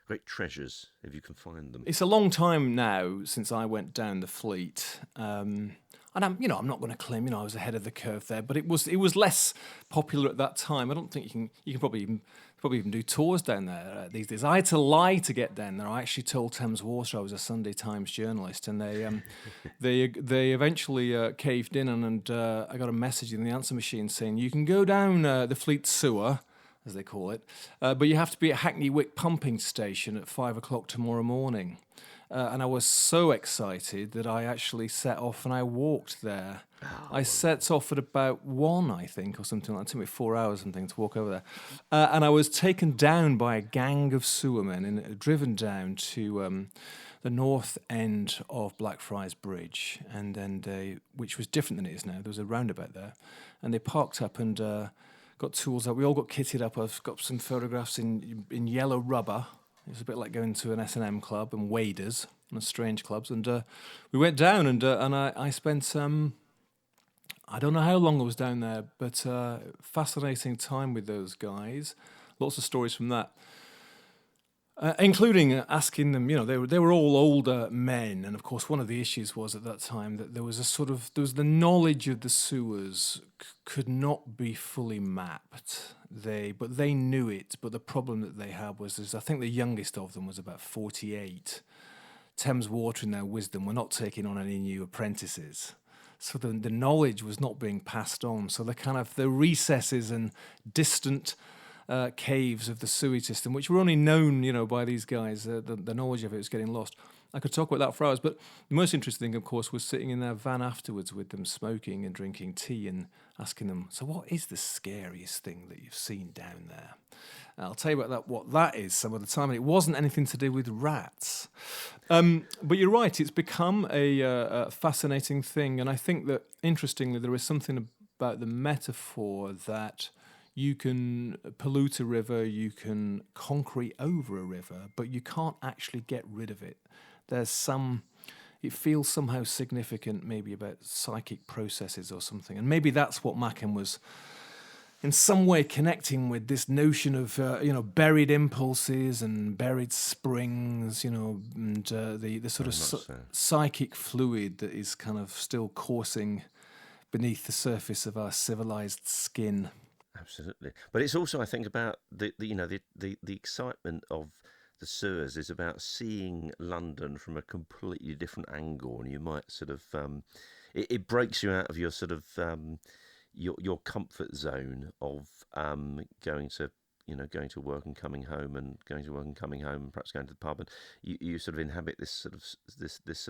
[SPEAKER 2] great treasures if you can find them.
[SPEAKER 1] It's a long time now since I went down the Fleet, and I'm not going to claim, I was ahead of the curve there, but it was less popular at that time. I don't think you can probably even do tours down there these days. I had to lie to get down there. I actually told Thames Water I was a Sunday Times journalist, and they eventually caved in, and I got a message in the answer machine saying you can go down the Fleet sewer, as they call it, but you have to be at Hackney Wick pumping station at 5 o'clock tomorrow morning. And I was so excited that I actually set off and I walked there. I set off at about 1, I think, or something like that. It took me 4 hours something to walk over there. And I was taken down by a gang of sewermen and driven down to the north end of Blackfriars Bridge, and then which was different than it is now. There was a roundabout there. And they parked up and got tools out. We all got kitted up. I've got some photographs in yellow rubber. It was a bit like going to an S&M club and waders and strange clubs. And we went down and I spent, I don't know how long I was down there, but fascinating time with those guys. Lots of stories from that. Including asking them, they were all older men, and of course one of the issues was at that time that there was the knowledge of the sewers could not be fully mapped. But they knew it. But the problem that they had was I think the youngest of them was about 48. Thames Water, in their wisdom, were not taking on any new apprentices. So the knowledge was not being passed on. So the recesses and distant caves of the sewage system, which were only known, by these guys, the knowledge of it was getting lost. I could talk about that for hours, but the most interesting thing, of course, was sitting in their van afterwards with them, smoking and drinking tea and asking them, so what is the scariest thing that you've seen down there? And I'll tell you about what that is some of the time, and it wasn't anything to do with rats. But you're right, it's become a fascinating thing, and I think that, interestingly, there is something about the metaphor that you can pollute a river, you can concrete over a river, but you can't actually get rid of it. It feels somehow significant, maybe about psychic processes or something. And maybe that's what Machen was in some way connecting with, this notion of, buried impulses and buried springs, and the sort of psychic fluid that is kind of still coursing beneath the surface of our civilized skin.
[SPEAKER 2] Absolutely, but it's also, I think, about the excitement of the sewers is about seeing London from a completely different angle, and you might sort of it breaks you out of your sort of your comfort zone of going to work and coming home, and going to work and coming home, and perhaps going to the pub, and you sort of inhabit this sort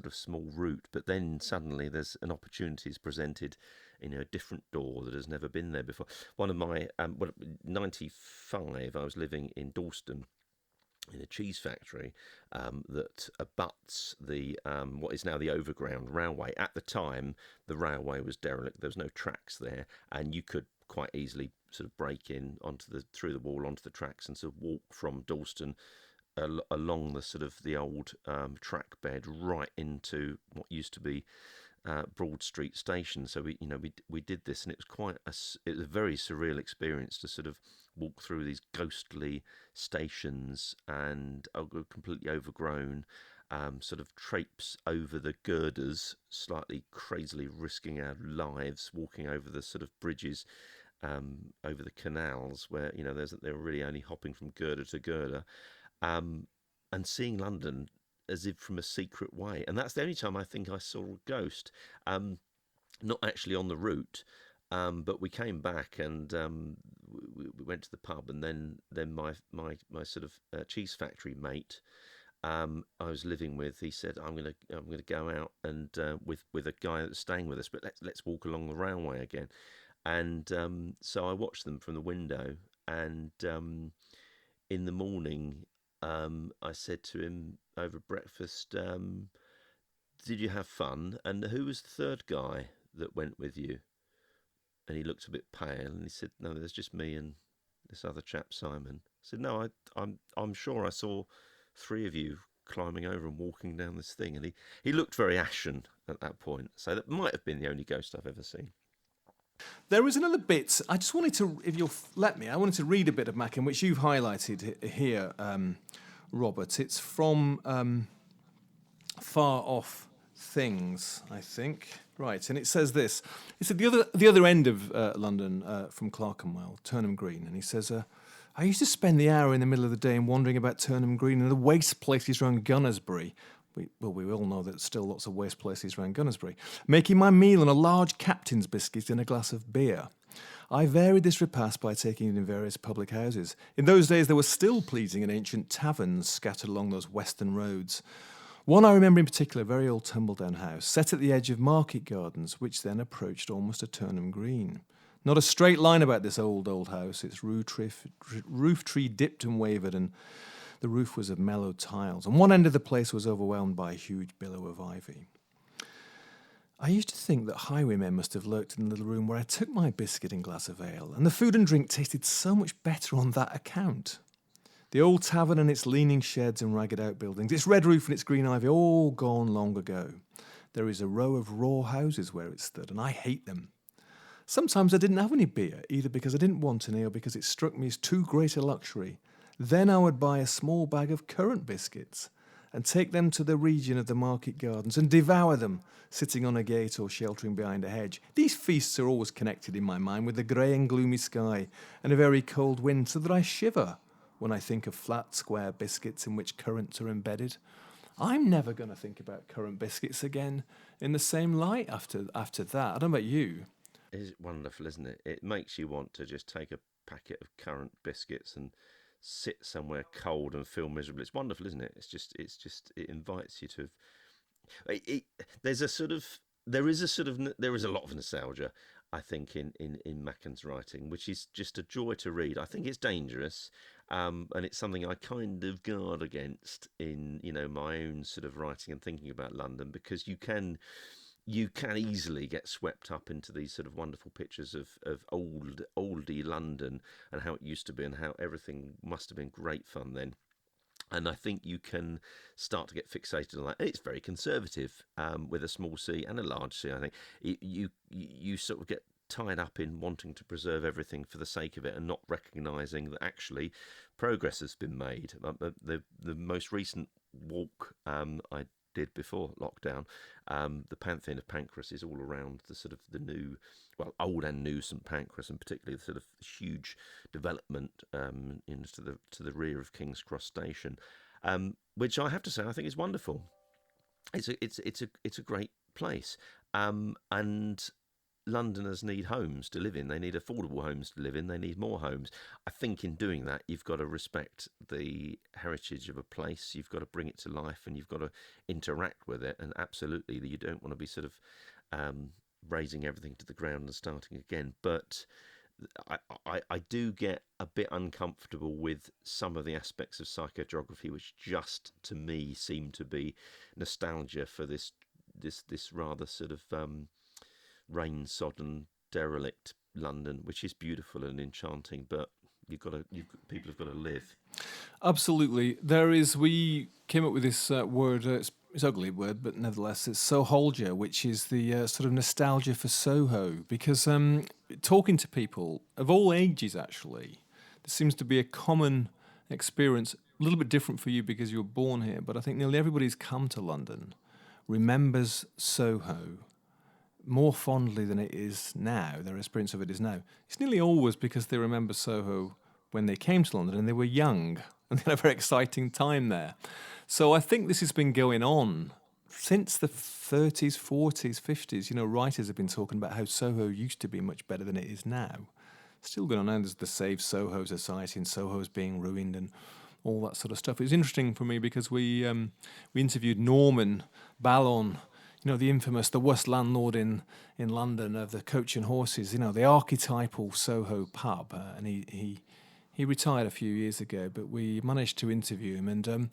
[SPEAKER 2] of small route, but then suddenly there's an opportunity is presented in a different door that has never been there before. One of my 95, I was living in Dalston in a cheese factory that abuts the what is now the overground railway. At the time, the railway was derelict. There was no tracks there, and you could quite easily sort of break in through the wall onto the tracks and sort of walk from Dalston along the sort of the old track bed right into what used to be Broad Street Station. So we did this, and it was it was a very surreal experience to sort of walk through these ghostly stations and completely overgrown, sort of traipse over the girders, slightly crazily risking our lives, walking over the sort of bridges, over the canals where they're really only hopping from girder to girder, and seeing London as if from a secret way. And that's the only time I think I saw a ghost. Not actually on the route, but we came back and we went to the pub, and then my sort of cheese factory mate I was living with, he said, I'm gonna go out and with a guy that's staying with us, but let's walk along the railway again. And so I watched them from the window, and in the morning, I said to him over breakfast, did you have fun? And who was the third guy that went with you? And he looked a bit pale, and he said, no, there's just me and this other chap, Simon. I said, no, I'm sure I saw 3 of you climbing over and walking down this thing. And he looked very ashen at that point. So that might have been the only ghost I've ever seen.
[SPEAKER 1] There is another bit. I just wanted to, if you'll let me, I wanted to read a bit of Machen, which you've highlighted here, Robert. It's from Far Off Things, I think. Right, and it says this. It's at the other end of London from Clerkenwell, Turnham Green, and he says, I used to spend the hour in the middle of the day wandering about Turnham Green and the waste places around Gunnersbury. We all know that there's still lots of waste places around Gunnersbury. Making my meal on a large captain's biscuit and a glass of beer. I varied this repast by taking it in various public houses. In those days, there were still pleasing and ancient taverns scattered along those western roads. One I remember in particular, a very old tumble-down house, set at the edge of market gardens, which then approached almost to Turnham Green. Not a straight line about this old house. Its roof tree dipped and wavered, and the roof was of mellowed tiles, and one end of the place was overwhelmed by a huge billow of ivy. I used to think that highwaymen must have lurked in the little room where I took my biscuit and glass of ale, and the food and drink tasted so much better on that account. The old tavern and its leaning sheds and ragged outbuildings, its red roof and its green ivy, all gone long ago. There is a row of raw houses where it stood, and I hate them. Sometimes I didn't have any beer, either because I didn't want any or because it struck me as too great a luxury. Then I would buy a small bag of currant biscuits and take them to the region of the market gardens and devour them, sitting on a gate or sheltering behind a hedge. These feasts are always connected in my mind with the grey and gloomy sky and a very cold wind, so that I shiver when I think of flat, square biscuits in which currants are embedded. I'm never going to think about currant biscuits again in the same light after that. I don't know about you.
[SPEAKER 2] It's wonderful, isn't it? It makes you want to just take a packet of currant biscuits and sit somewhere cold and feel miserable. It's wonderful, isn't it? It invites you to. There is a lot of nostalgia, I think, in Machen's writing, which is just a joy to read. I think it's dangerous, and it's something I kind of guard against in my own sort of writing and thinking about London, because you can easily get swept up into these sort of wonderful pictures of oldie London and how it used to be and how everything must have been great fun then. And I think you can start to get fixated on that. And it's very conservative, with a small c and a large c, I think. You sort of get tied up in wanting to preserve everything for the sake of it and not recognising that actually progress has been made. The most recent walk I did before lockdown, the Pantheon of Pancras is all around the sort of the new, old and new St Pancras, and particularly the sort of huge development into the rear of King's Cross Station, which I have to say I think is wonderful. It's a great place, and Londoners need homes to live in. They need affordable homes to live in. They need more homes. I think in doing that, you've got to respect the heritage of a place. You've got to bring it to life, and you've got to interact with it. And absolutely, you don't want to be sort of razing everything to the ground and starting again. But I do get a bit uncomfortable with some of the aspects of psychogeography, which just to me seem to be nostalgia for this rather sort of rain-sodden, derelict London, which is beautiful and enchanting, but people have got to live.
[SPEAKER 1] Absolutely. We came up with this word, it's an ugly word, but nevertheless, it's soholgia, which is the sort of nostalgia for Soho, because talking to people of all ages, actually, there seems to be a common experience, a little bit different for you because you were born here, but I think nearly everybody who's come to London remembers Soho more fondly than it is now. Their experience of it is now. It's nearly always because they remember Soho when they came to London and they were young and they had a very exciting time there. So I think this has been going on since the 30s, 40s, 50s. Writers have been talking about how Soho used to be much better than it is now. Still going on now. There's the Save Soho Society and Soho's being ruined and all that sort of stuff. It was interesting for me because we interviewed Norman Ballon, the worst landlord in London of the Coach and Horses, the archetypal Soho pub. And he retired a few years ago, but we managed to interview him. And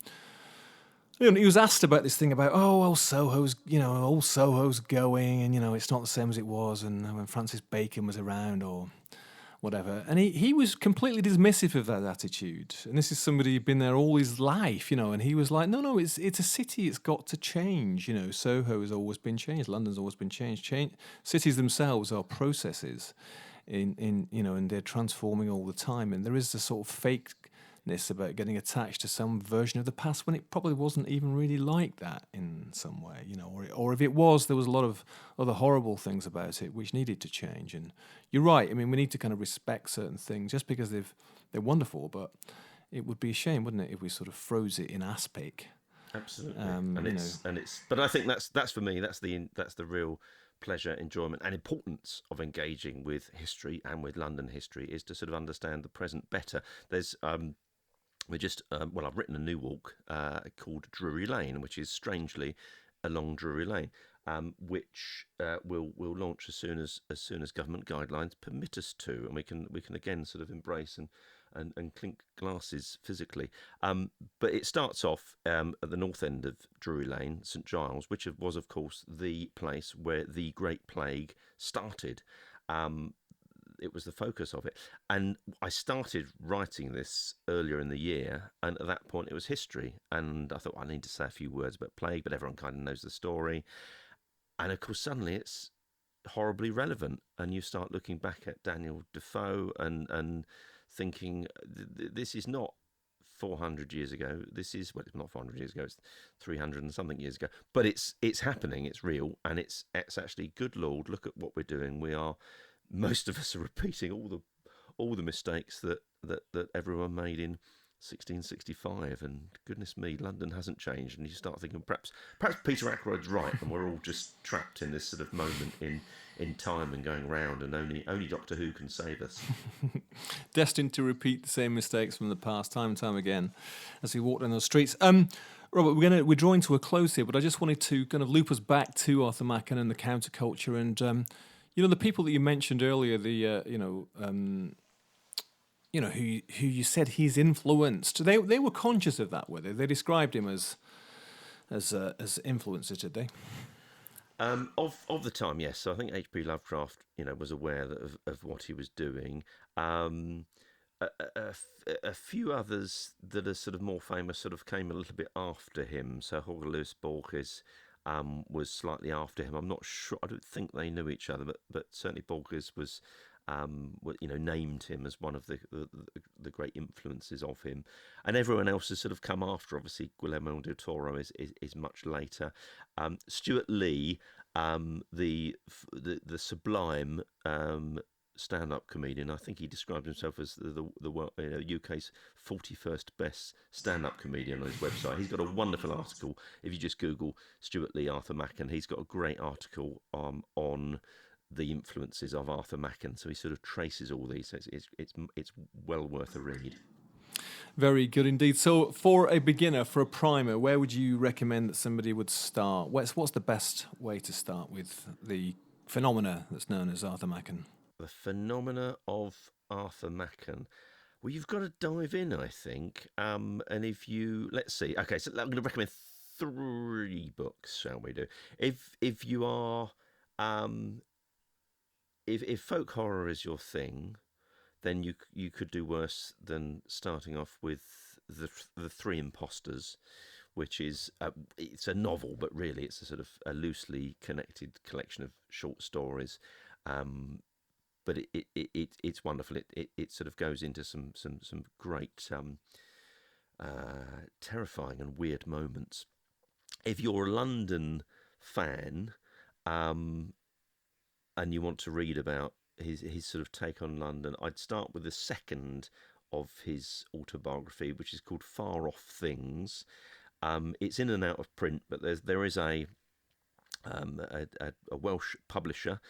[SPEAKER 1] he was asked about this thing about, old Soho's going, and, it's not the same as it was, and when Francis Bacon was around or whatever. And he was completely dismissive of that attitude. And this is somebody who'd been there all his life, and he was like, no, it's a city, it's got to change. Soho has always been changed, London's always been changed. Cities themselves are processes and they're transforming all the time. And there is a sort of fake tightness about getting attached to some version of the past when it probably wasn't even really like that in some way, or if it was, there was a lot of other horrible things about it which needed to change. And you're right. I mean, we need to kind of respect certain things just because they're wonderful, but it would be a shame, wouldn't it, if we sort of froze it in aspic.
[SPEAKER 2] Absolutely, but I think that's for me. That's the real pleasure, enjoyment, and importance of engaging with history and with London history is to sort of understand the present better. There's I've written a new walk called Drury Lane, which is strangely along Drury Lane, which will launch as soon as government guidelines permit us to, and we can again sort of embrace and clink glasses physically. But it starts off at the north end of Drury Lane, St Giles, which was, of course, the place where the Great Plague started. It was the focus of it. And I started writing this earlier in the year, and at that point it was history. And I thought, I need to say a few words about plague, but everyone kind of knows the story. And, of course, suddenly it's horribly relevant, and you start looking back at Daniel Defoe and thinking this is not 400 years ago. This is, well, it's not 400 years ago. It's 300 and something years ago. But it's happening. It's real, and it's actually, good Lord, look at what we're doing. Most of us are repeating all the mistakes that everyone made in 1665, and goodness me, London hasn't changed. And you start thinking perhaps Peter Ackroyd's right, and we're all just trapped in this sort of moment in time and going round, and only Doctor Who can save us.
[SPEAKER 1] Destined to repeat the same mistakes from the past time and time again as we walk down those streets. Robert, we're drawing to a close here, but I just wanted to kind of loop us back to Arthur Machen and the counterculture, and the people that you mentioned earlier, who you said he's influenced. They were conscious of that, were they? They described him as influencers, did they?
[SPEAKER 2] Of the time, yes. So I think H.P. Lovecraft, was aware of what he was doing. A few others that are sort of more famous sort of came a little bit after him. So Jorge Luis Borges was slightly after him. I'm not sure. I don't think they knew each other, but certainly Borges was. Named him as one of the great influences of him, and everyone else has sort of come after. Obviously, Guillermo del Toro is much later. Stuart Lee, the sublime stand-up comedian. I think he described himself as the UK's 41st best stand-up comedian on his website. He's got a wonderful article. If you just Google Stuart Lee, Arthur Machen, he's got a great article on the influences of Arthur Machen, so he sort of traces all these. So it's well worth a read.
[SPEAKER 1] Very good indeed. So, for a beginner, for a primer, where would you recommend that somebody would start? What's the best way to start with the phenomena that's known as Arthur Machen?
[SPEAKER 2] The phenomena of Arthur Machen. Well, you've got to dive in, I think. And if you let's see. Okay, so I'm going to recommend 3 books. Shall we do? If you are If folk horror is your thing, then you could do worse than starting off with the Three Impostors, which is it's a novel, but really it's a sort of a loosely connected collection of short stories. But it's wonderful. It sort of goes into some great terrifying and weird moments. If you're a London fan, and you want to read about his sort of take on London, I'd start with the second of his autobiography, which is called Far Off Things. It's in and out of print, but there is a Welsh publisher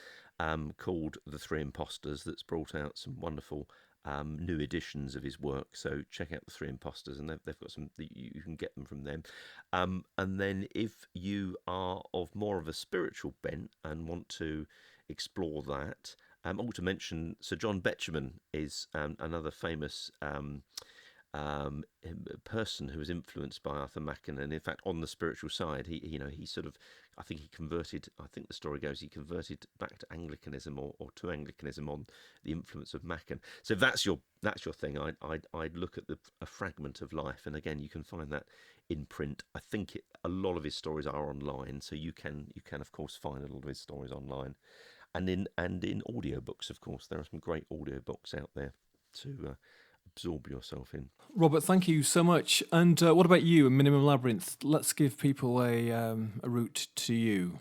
[SPEAKER 2] called The Three Impostors that's brought out some wonderful new editions of his work. So check out The Three Impostors, and they've got some. You can get them from them. And then if you are of more of a spiritual bent and want to explore that, ought to mention Sir John Betjeman is another famous person who was influenced by Arthur Machen, and in fact on the spiritual side, he sort of, I think he converted. I think the story goes he converted back to Anglicanism or to Anglicanism on the influence of Machen. So if that's your thing, I'd look at a fragment of life, and again you can find that in print. I think a lot of his stories are online, so you can of course find a lot of his stories online, and in audiobooks, of course there are some great audiobooks out there to absorb yourself in.
[SPEAKER 1] Robert, thank you so much. And what about you, Minimum Labyrinth? Let's give people a route to you.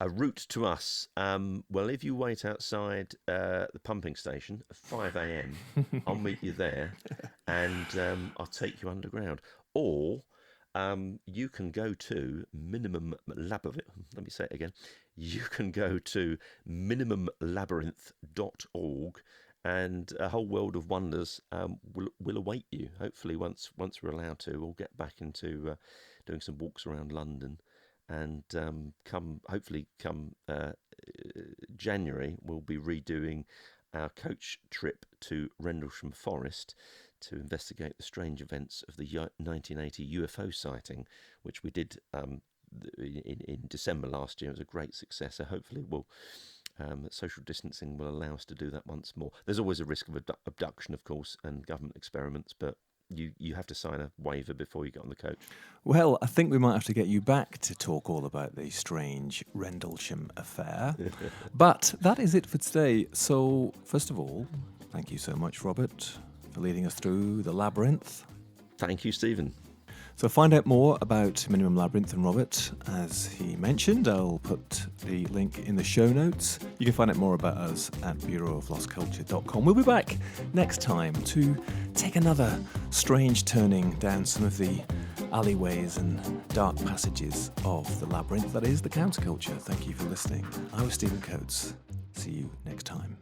[SPEAKER 2] A route to us. Well, if you wait outside the pumping station at 5 a.m, I'll meet you there, and I'll take you underground. Or you can go to Minimum Labyrinth. Let me say it again. You can go to minimumlabyrinth.org, and a whole world of wonders will await you. Hopefully, once we're allowed to, we'll get back into doing some walks around London. And come January, we'll be redoing our coach trip to Rendlesham Forest to investigate the strange events of the 1980 UFO sighting, which we did in December last year. It was a great success. So hopefully social distancing will allow us to do that once more. There's always a risk of abduction, of course, and government experiments, but you have to sign a waiver before you get on the coach.
[SPEAKER 1] Well, I think we might have to get you back to talk all about the strange Rendlesham affair. But that is it for today. So, first of all, thank you so much, Robert, for leading us through the labyrinth.
[SPEAKER 2] Thank you, Stephen.
[SPEAKER 1] So find out more about Minimum Labyrinth and Robert, as he mentioned. I'll put the link in the show notes. You can find out more about us at bureauoflostculture.com. We'll be back next time to take another strange turning down some of the alleyways and dark passages of the labyrinth that is the counterculture. Thank you for listening. I was Stephen Coates. See you next time.